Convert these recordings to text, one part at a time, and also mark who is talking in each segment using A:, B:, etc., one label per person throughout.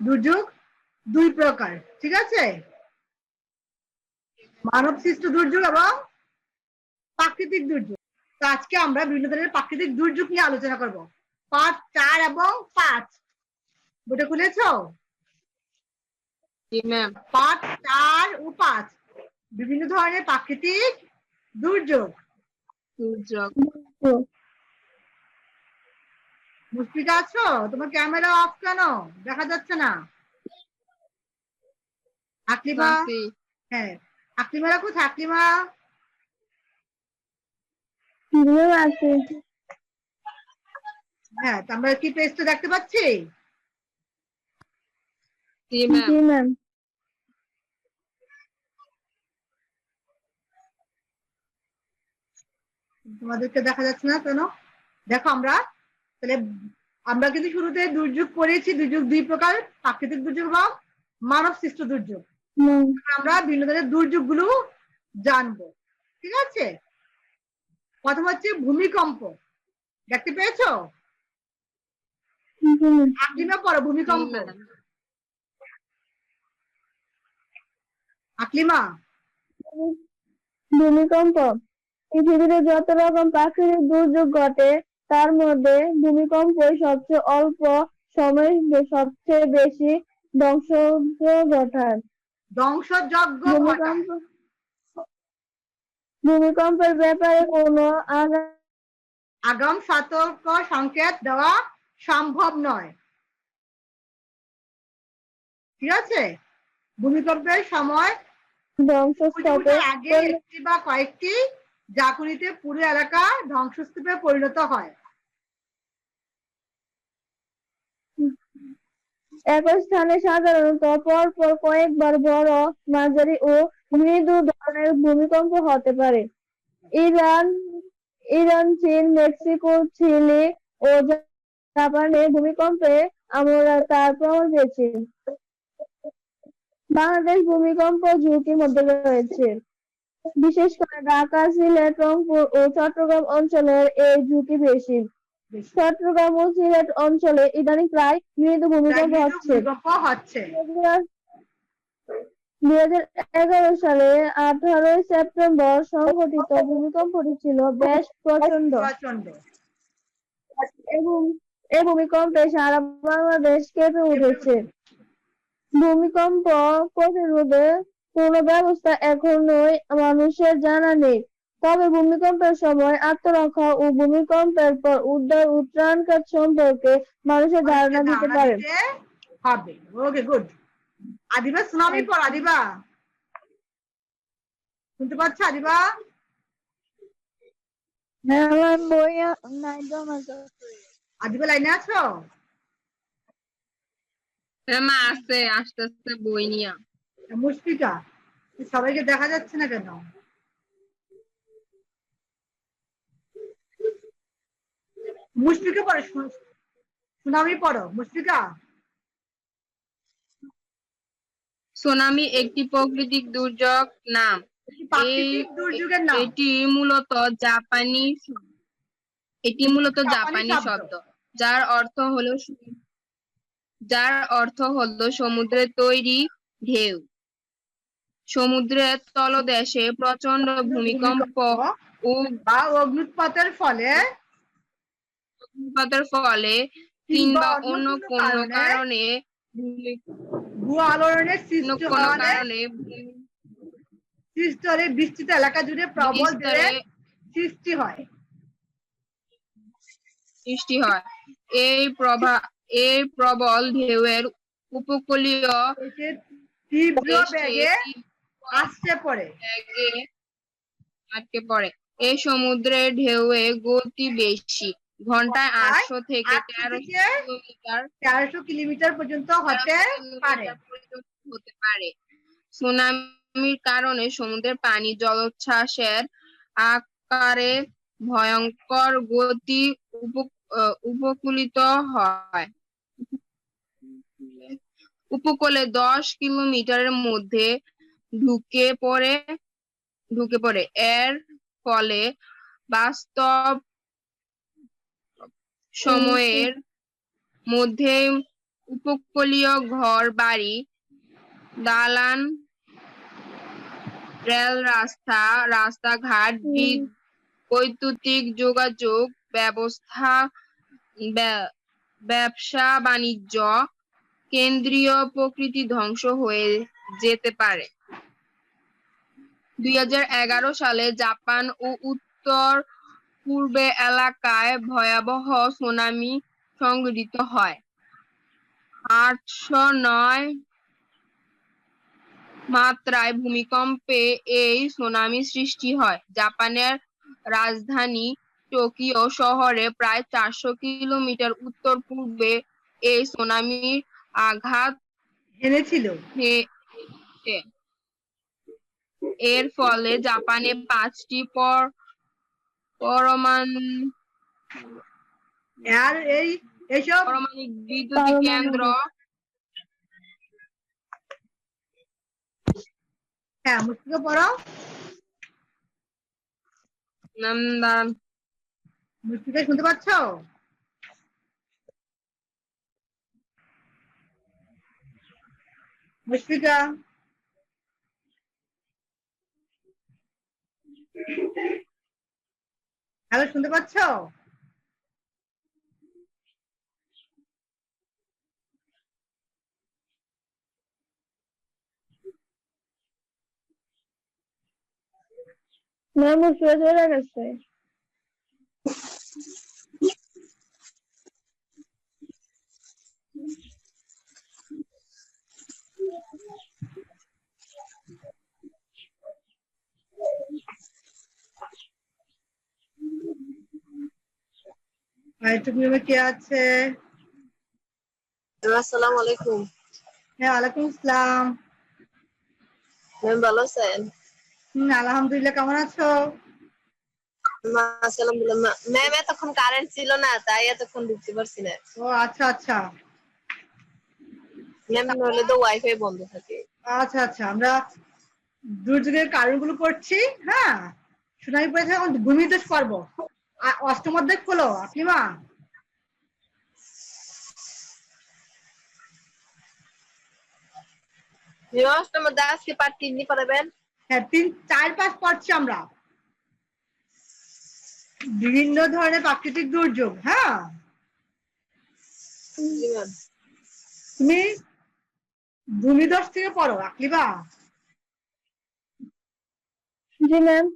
A: দুর্যোগ দুই প্রকার, ঠিক আছে? মানব সৃষ্ট দুর্যোগ এবং প্রাকৃতিক দুর্যোগ। তো আজকে আমরা বিভিন্ন ধরনের প্রাকৃতিক দুর্যোগ নিয়ে আলোচনা করব। পার্ট 4 এবং 5 বইটা খুলেছো?
B: জি ম্যাম।
A: পার্ট 4 ও 5 বিভিন্ন ধরনের প্রাকৃতিক দুর্যোগ। মুশফিকা আছো? তোমার ক্যামেরা অফ কেন? দেখা যাচ্ছে না। আকলিমা, হ্যাঁ আকলিমারা কোথায়? আকলিমা
C: আছে।
A: হ্যাঁ, আমরা কি পেজটা দেখতে পাচ্ছি?
B: জি ম্যাম।
A: তোমাদেরকে দেখা যাচ্ছে না কেন? দেখো আমরা তাহলে আমরা কিন্তু শুরুতে দুর্যোগ পড়েছি, দুর্যোগ দুই প্রকার, প্রাকৃতিক দুর্যোগ এবং মানব সৃষ্ট দুর্যোগ। আমরা বিভিন্ন ধরনের দুর্যোগ গুলো জানবো, ঠিক আছে? প্রথম হচ্ছে ভূমিকম্প, দেখতে পেয়েছো? আকলিমা পড়ো ভূমিকম্প। আকলিমা,
C: ভূমিকম্প পৃথিবীতে যত রকম প্রাকৃতিক দুর্যোগ ঘটে তার মধ্যে ভূমিকম্পই সবচেয়ে অল্প সময়ে সবচেয়ে বেশি ধ্বংসযজ্ঞ ঘটায়। ভূমিকম্পের ব্যাপারে কোনো
A: আগাম সতর্ক সংকেত দেওয়া সম্ভব নয়, ঠিক আছে? ভূমিকম্পের সময় ধ্বংসস্তূপের আগে একটি বা কয়েকটি ঝাঁকুনিতে পুরো এলাকা ধ্বংসস্তূপে পরিণত হয়।
C: একই স্থানে সাধারণত পরপর কয়েকবার বড়, মাঝারি ও মৃদু ধরনের ভূমিকম্প হতে পারে। ইরান, চীন, মেক্সিকো, চিলি ও জাপানে ভূমিকম্পে আমরা তার প্রমাণ পেয়েছি। বাংলাদেশ ভূমিকম্প ঝুঁকির মধ্যে রয়েছে, বিশেষ করে ঢাকা, সিলেট, রংপুর ও চট্টগ্রাম অঞ্চলের এই ঝুঁকি বেশি। চট্টগ্রাম ও সিলেট অঞ্চলে ইদানিং প্রায় মৃদু ভূমিকম্প হচ্ছে। 2011 সালে 18 সেপ্টেম্বর সংঘটিত ভূমিকম্পটি ছিল বেশ প্রচন্ড। এই ভূমিকম্পে সারা বাংলাদেশ কেঁপে উঠেছে। ভূমিকম্প প্রতিরোধে কোনো ব্যবস্থা এখনো মানুষের জানা নেই, তবে ভূমিকম্পের সময় আত্মরক্ষা ও ভূমিকম্পের পর উদ্ধার ও ত্রাণ কাজ সম্পর্কে মানুষের ধারণা দিতে পারে।
A: ওকে, গুড। আদিবা সুনামি পড়। আদিবা শুনতে পাচ্ছ? আদিবা, আদিবা লাইনে আছো?
B: আস্তে আস্তে বই নিয়া।
A: মুশফিকা, সবাইকে দেখা যাচ্ছে না কেন? মুশফিকা পড়ো, সুনামি পড়ো। মুশফিকা,
B: সুনামি একটি প্রাকৃতিক দুর্যোগ নাম। এটি মূলত জাপানি শব্দ, যার অর্থ হলো সমুদ্রের তৈরি ঢেউ। সমুদ্রের তলদেশে প্রচন্ড ভূমিকম্প ও
A: অগ্নুৎপাতের ফলে
B: কিংবা অন্য কোনো কারণে
A: ভূ-আলোড়নের সৃষ্টি হলে বিস্তৃত এলাকা জুড়ে প্রবল ঢেউয়ের সৃষ্টি হয়।
B: এই প্রবল ঢেউয়ের উপকূলীয়
A: তীব্র বেগে
B: আটকে পড়ে। এই সমুদ্রের ঢেউয়ের গতি বেশি, ঘন্টায় 800 থেকে 1300
A: কিলোমিটার পর্যন্ত হতে
B: পারে। সুনামির কারণে সমুদ্রের পানি জলোচ্ছ্বাসের আকারে ভয়ঙ্কর গতি উপকূলিত হয়। উপকূলে 10 কিলোমিটারের মধ্যে ঢুকে পড়ে। এর ফলে বাস্তব সময়ের মধ্যে উপকূলীয় ঘর বাড়ি, দালান, রেল রাস্তা, রাস্তাঘাট, বৈদ্যুতিক যোগাযোগ ব্যবস্থা, ব্যবসা বাণিজ্য, কেন্দ্রীয় প্রকৃতি ধ্বংস হয়ে যেতে পারে। 2011 সালে জাপান ও উত্তর পূর্বে এলাকায় ভয়াবহ সুনামি সংঘটিত হয়। 809 মাত্রায় ভূমিকম্পে এই সুনামি সৃষ্টি হয়। জাপানের রাজধানী টোকিও শহরে প্রায় 400 কিলোমিটার উত্তর পূর্বে এই সুনামির আঘাত
A: এনেছিল।
B: হেনেছে। এর ফলে জাপানে 5টি
A: আর এইসব
B: পারমাণবিক বিদ্যুৎ কেন্দ্র,
A: হ্যাঁ মুশফিকা পড়ো, মুশফিকা শুনতে পাচ্ছ? মুশফিকা, হ্যালো শুনতে পাচ্ছ?
C: ম্যাম মুশফিকা চলে গেছে।
A: আরেকটু নিয়মে কে আছে?
D: আসসালামু আলাইকুম।
A: হ্যাঁ ওয়ালাইকুম আসসালাম।
D: ম্যাম ভালো আছেন?
A: আলহামদুলিল্লাহ, কেমন আছো?
D: আলহামদুলিল্লাহ। ম্যাম এতক্ষণ কারেন্ট ছিল না, তাই এতক্ষণ ঢুকতে পারছি না।
A: ও আচ্ছা আচ্ছা
D: ম্যাম নইলে তো ওয়াইফাই বন্ধ থাকে।
A: আচ্ছা আচ্ছা, আমরা দুর্যোগের কারণগুলো পড়ছি। হ্যাঁ, সুনামি পড়েছে, এখন ভূমিধস পর্ব। অষ্টম অধ্যায় খোলো আপনি মা।
D: অষ্টম অধ্যায় আজকে পার্ট 3 নি পড়াবেন?
A: হ্যাঁ 3, 4, 5 পড়ছি আমরা। বিভিন্ন ধরনের প্রাকৃতিক দুর্যোগ। হ্যাঁ
D: জি ম্যাম।
A: তুমি ভূমিধস থেকে পড়ো আকলিবা।
C: জি ম্যাম।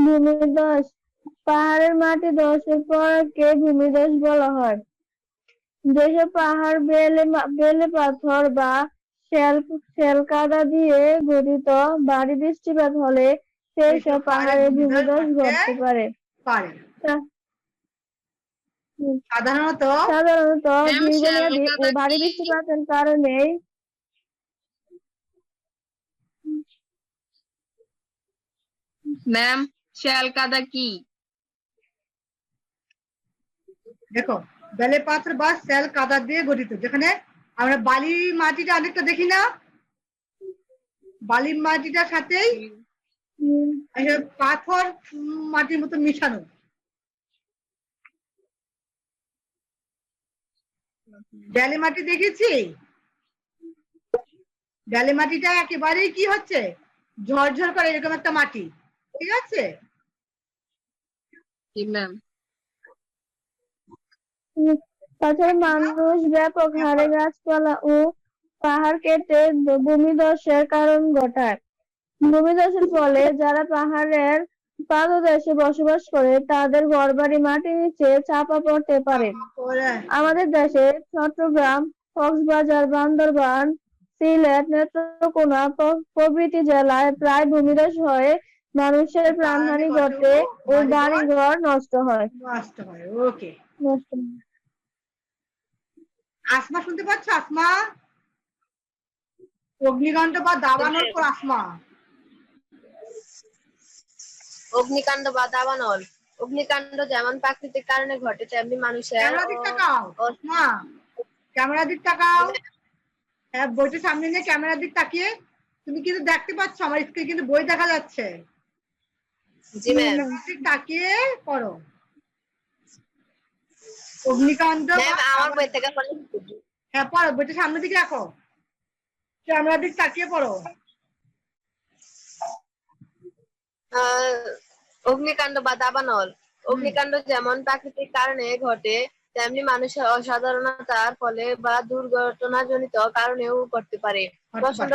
C: ভূমিধস, পাহাড়ের মাটি ধসের পরকে ভূমিধস বলা হয়। যেসব পাহাড় বেলে পাথর বা শ্যাল কাদা দিয়ে গঠিত, ভারী বৃষ্টিপাত হলে সেই সব পাহাড়ে ভূমিধস ঘটতে পারে।
A: সাধারণত
C: দীর্ঘমেয়াদী ও ভারী বৃষ্টিপাতের কারণে
B: ম্যাম শ্যাল কাদা কি?
A: দেখো, বেলে পাথর বা শ্যাল কাদা দিয়ে গঠিত, যেখানে আমরা বালি মাটিটা অনেকটা দেখি না, বালি মাটিটার সাথেই পাথর মাটির মতো মিশানো। বেলে মাটি দেখেছি, বেলে মাটিটা একেবারেই কি হচ্ছে, ঝরঝর করে এরকম একটা মাটি। ঠিক আছে
B: ম্যাম।
C: তাছাড়া মানুষ ব্যাপক হারে গাছপালা ও পাহাড় কেটে ভূমিধসের কারণ ঘটায়। ভূমিধসের ফলে যারা পাহাড়ের পাদদেশে বসবাস করে তাদের ঘরবাড়ি মাটির নিচে চাপা পড়তে পারে। আমাদের দেশে চট্টগ্রাম, কক্সবাজার, বান্দরবান, সিলেট, নেত্রকোনা প্রভৃতি জেলায় প্রায় ভূমিধস হয়ে মানুষের প্রাণহানি ঘটে ও বাড়িঘর নষ্ট হয়।
A: ওকে, আসমা শুনতে পাচ্ছ? আসমা, অগ্নিকাণ্ড বা দাবানল পর আসমা।
D: অগ্নিকাণ্ড বা দাবানল। অগ্নিকাণ্ড যেমন প্রাকৃতিক কারণে ঘটে, তেমনি মানুষের
A: ক্যামেরা দিক তাকাও। হ্যাঁ, বইটা সামনে নিয়ে ক্যামেরার দিক তাকিয়ে তুমি কিন্তু দেখতে পাচ্ছ, আমার স্ক্রিনে কিন্তু বই দেখা যাচ্ছে।
D: জি ম্যাম।
A: ঠিক তাকিয়ে পড়ো। অগ্নিকাণ্ড
D: ম্যাম আমার বই থেকে পড়ে।
A: হ্যাঁ পড়ো, বইটা সামনের দিকে রাখো, ক্যামেরার দিক তাকিয়ে পড়ো।
D: অগ্নিকাণ্ড বা দাবানল। অগ্নিকাণ্ড যেমন প্রাকৃতিক কারণে ঘটে, তেমনি মানুষের অসাধারণতার ফলে বা দুর্ঘটনাজনিত কারণেও ঘটতে পারে। প্রচন্ড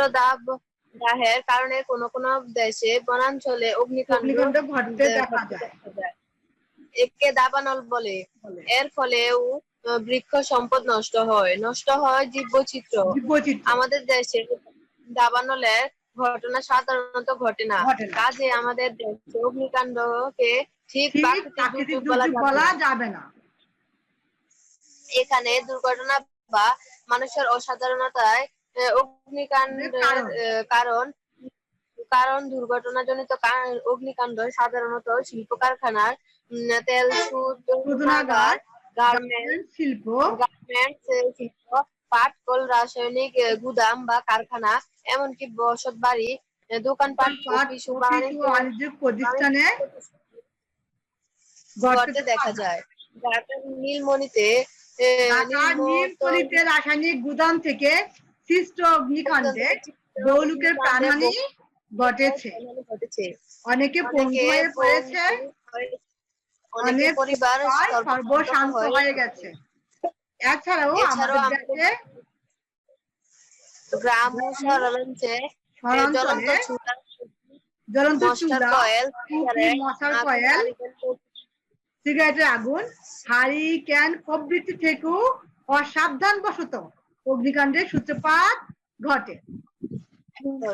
D: দাহের কারণে কোনো কোনো দেশে বনাঞ্চলে অগ্নিকাণ্ড
A: অগ্নিকাণ্ড ঘটতে দেখা যায়।
D: একে দাবানল বলে। এর ফলেও বৃক্ষ সম্পদ নষ্ট হয় জীববৈচিত্র্য।
A: জীববৈচিত্র্য
D: আমাদের দেশে দাবানলের ঘটনা সাধারণত ঘটে না,
A: ঘটে না।
D: কাজে আমাদের দেশে অগ্নিকাণ্ডকে ঠিক
A: ঠিক
D: প্রাকৃতিক
A: প্রাকৃতিক
D: দুর্যোগ
A: দুর্যোগ বলা যাবে না।
D: এখানে দুর্ঘটনা বা মানুষের অসাধারণতায় অগ্নিকাণ্ডের কারণ কারণ দুর্ঘটনাজনিত অগ্নিকাণ্ড সাধারণত শিল্প কারখানার, তেল শোধনাগার, গার্মেন্টস
A: শিল্প,
D: শিল্প, পাট কল, রাসায়নিক গুদাম বা কারখানা, এমনকি বসত বাড়ি, দোকানপাট, অফিস ও
A: বাণিজ্যিক প্রতিষ্ঠানে
D: ঘটতে দেখা যায়। ঢাকার নীলমণিতে
A: নীলতলিতে রাসায়নিক গুদাম থেকে সৃষ্ট অগ্নিকাণ্ডে বহু লোকের প্রাণহানি ঘটেছে, অনেকে পঙ্গু হয়ে পড়েছে, অনেক পরিবার সর্বশান্ত হয়ে গেছে। এছাড়াও আমাদের দেশে
D: গ্রাম ও শহরাঞ্চলে
A: জ্বলন্ত চুলা, মশার কয়েল, সিগারেটের আগুন, হারিকেন প্রভৃতি থেকেও অসাবধানবশত অগ্নিকাণ্ডের সূত্রপাত ঘটে।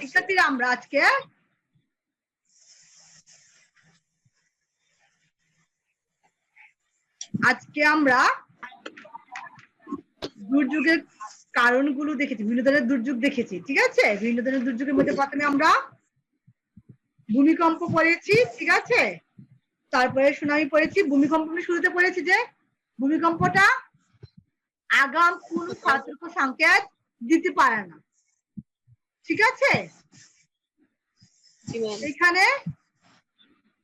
A: শিক্ষার্থীরা আমরা আজকে আমরা দুর্যোগের কারণগুলো দেখেছি, বিভিন্ন ধরনের দুর্যোগ দেখেছি, ঠিক আছে? বিভিন্ন ধরনের দুর্যোগের মধ্যে প্রথমে আমরা ভূমিকম্প পড়েছি, ঠিক আছে? তারপরে সুনামি পড়েছি। ভূমিকম্প শুরুতে পড়েছি যে ভূমিকম্পটা আগাম কোন সতর্ক সংকেত দিতে পারে না, ঠিক আছে? এখানে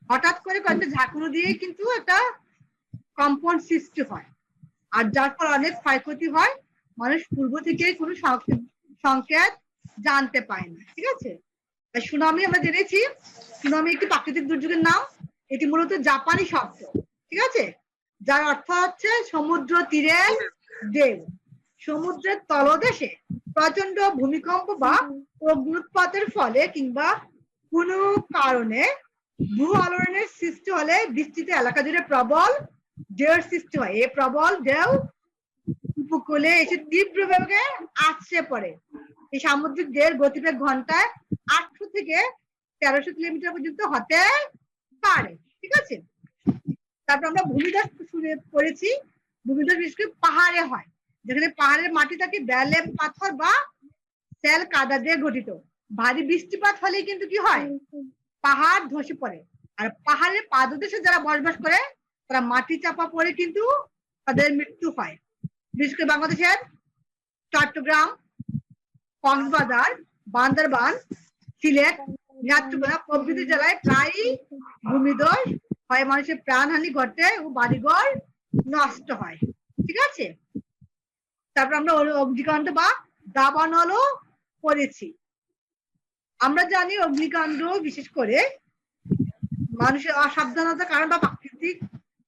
A: হঠাৎ করে কয়েকটা ঝাঁকুনি দিয়ে কিন্তু একটা কম্পন সৃষ্টি হয়, আর যার ফলে অনেক ক্ষয়ক্ষতি হয়, মানুষ পূর্ব থেকে কোনো সংকেত জানতে পায় না, ঠিক আছে? সুনামি আমরা জেনেছি, সুনামি একটি প্রাকৃতিক দুর্যোগের নাম। এটি মূলত জাপানি শব্দ, ঠিক আছে, যার অর্থ হচ্ছে সমুদ্র তীরের ঢেউ। সমুদ্রের তলদেশে প্রচন্ড ভূমিকম্প বা অগ্নুৎপাতের ফলে কিংবা কোনো কারণে ভূ আলোড়নের সৃষ্টি হলে বিস্তৃত এলাকা জুড়ে প্রবল ঢেউর সৃষ্টি হয়। এই প্রবল ঢেউ উপকূলে এসে তীব্রভাবে আছড়ে পড়ে। এই সামুদ্রিক ঢেউর গতিবেগ ঘন্টায় 800 থেকে 1300 কিলোমিটার পর্যন্ত হতে পারে, ঠিক আছে? তারপর আমরা ভূমিধস শুনে পড়েছি। ভূমিধস বিশেষ করে পাহাড়ে হয়, যেখানে পাহাড়ের মাটি থাকে বেলে পাথর বা তেল কাদা দিয়ে গঠিত। ভারী বৃষ্টিপাত হলে কিন্তু কি হয়, পাহাড় ধসে পড়ে। আর পাহাড়ের পাদদেশে যারা বসবাস করে তারা মাটি চাপা পড়ে কিন্তু তাদের মৃত্যু হয়। বিশেষ করে বাংলাদেশের চট্টগ্রাম, কক্সবাজার, বান্দরবান, সিলেট, নেত্রকোনা প্রভৃতি জেলায় প্রায়ই ভূমিধস হয়, মানুষের প্রাণহানি ঘটে ও বাড়িঘর নষ্ট হয়, ঠিক আছে? তারপর আমরা অগ্নিকাণ্ড বা দাবানলও পড়েছি। আমরা জানি অগ্নিকাণ্ড বিশেষ করে মানুষের অসাবধানতার কারণ বা প্রাকৃতিক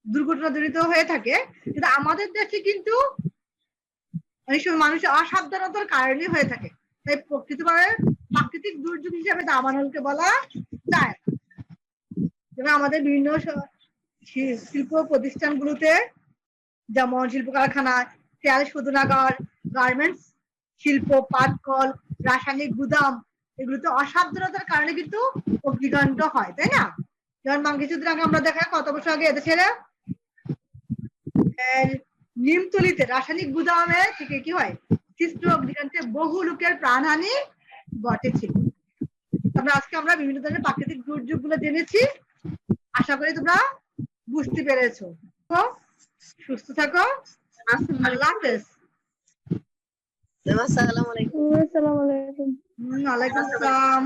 A: দুর্ঘটনা জড়িত হয়ে থাকে, কিন্তু আমাদের দেশে কিন্তু অনেক সময় মানুষের অসাবধানতার কারণে হয়ে থাকে। তাই প্রকৃতভাবে প্রাকৃতিক দুর্যোগ হিসেবে দাবানলকে বলা যায় না। যেমন আমাদের বিভিন্ন শিল্প প্রতিষ্ঠানগুলোতে, যেমন শিল্প কারখানা, তেল শোধনাগার, গার্মেন্টস শিল্প, পাটকল, রাসায়নিক গুদাম, এগুলোতে অসাবধানতার কারণে কিন্তু অগ্নিকাণ্ড হয়, তাই না? যেমন কিছুদিন আগে আমরা দেখা, কত বছর আগে এদেশের নিমতলিতে রাসায়নিক গুদামে থেকে কি হয়, সৃষ্ট অগ্নিকাণ্ডে বহু লোকের প্রাণহানি ঘটেছিল। আজকে আমরা বিভিন্ন ধরনের প্রাকৃতিক দুর্যোগ গুলো জেনেছি। আশা করি তোমরা বুঝতে পেরেছো। সুস্থ থাকো, আল্লাহ হাফেজ।
D: আসসালামু আলাইকুম।
C: আসসালামু আলাইকুম।
A: ওয়ালাইকুম আসসালাম।